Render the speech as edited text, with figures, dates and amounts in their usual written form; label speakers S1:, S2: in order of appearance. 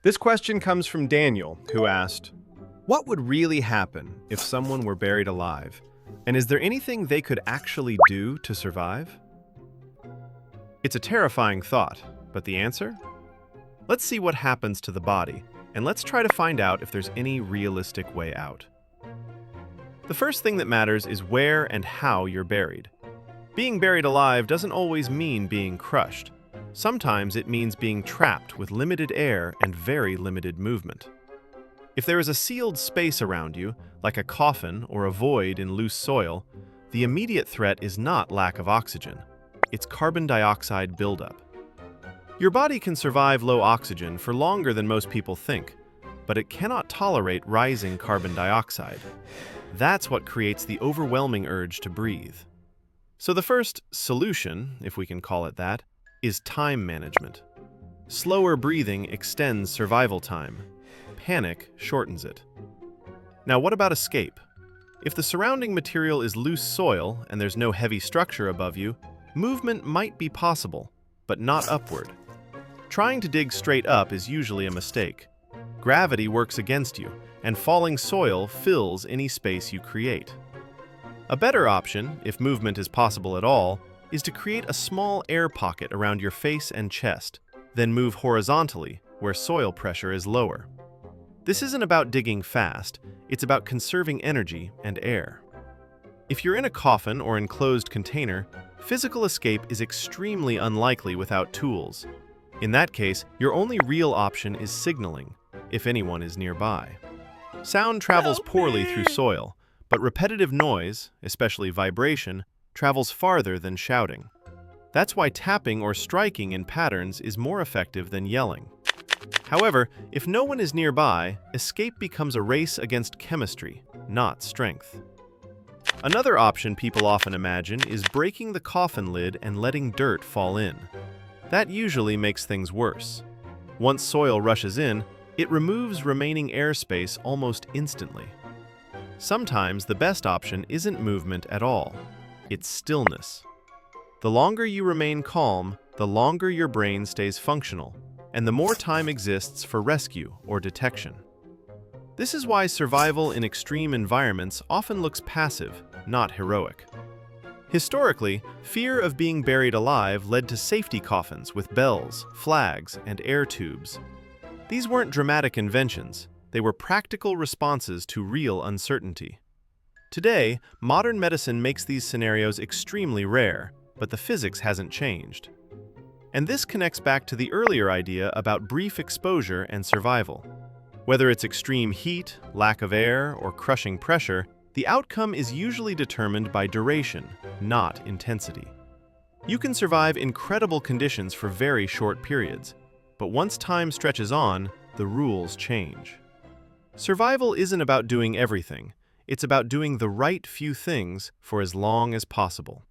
S1: This question comes from Daniel, who asked, what would really happen if someone were buried alive? And is there anything they could actually do to survive? It's a terrifying thought, but the answer? Let's see what happens to the body, and let's try to find out if there's any realistic way out. The first thing that matters is where and how you're buried. Being buried alive doesn't always mean being crushed. Sometimes it means being trapped with limited air and very limited movement. If there is a sealed space around you, like a coffin or a void in loose soil, the immediate threat is not lack of oxygen. It's carbon dioxide buildup. Your body can survive low oxygen for longer than most people think, but it cannot tolerate rising carbon dioxide. That's what creates the overwhelming urge to breathe. So the first solution, if we can call it that, is time management. Slower breathing extends survival time. Panic shortens it. Now, what about escape? If the surrounding material is loose soil and there's no heavy structure above you, movement might be possible, but not upward. Trying to dig straight up is usually a mistake. Gravity works against you, and falling soil fills any space you create. A better option, if movement is possible at all, is to create a small air pocket around your face and chest, then move horizontally, where soil pressure is lower. This isn't about digging fast, it's about conserving energy and air. If you're in a coffin or enclosed container, physical escape is extremely unlikely without tools. In that case, your only real option is signaling, if anyone is nearby. Sound travels poorly through soil, but repetitive noise, especially vibration, travels farther than shouting. That's why tapping or striking in patterns is more effective than yelling. However, if no one is nearby, escape becomes a race against chemistry, not strength. Another option people often imagine is breaking the coffin lid and letting dirt fall in. That usually makes things worse. Once soil rushes in, it removes remaining airspace almost instantly. Sometimes the best option isn't movement at all. It's stillness. The longer you remain calm, the longer your brain stays functional, and the more time exists for rescue or detection. This is why survival in extreme environments often looks passive, not heroic. Historically, fear of being buried alive led to safety coffins with bells, flags, and air tubes. These weren't dramatic inventions, they were practical responses to real uncertainty. Today, modern medicine makes these scenarios extremely rare, but the physics hasn't changed. And this connects back to the earlier idea about brief exposure and survival. Whether it's extreme heat, lack of air, or crushing pressure, the outcome is usually determined by duration, not intensity. You can survive incredible conditions for very short periods, but once time stretches on, the rules change. Survival isn't about doing everything. It's about doing the right few things for as long as possible.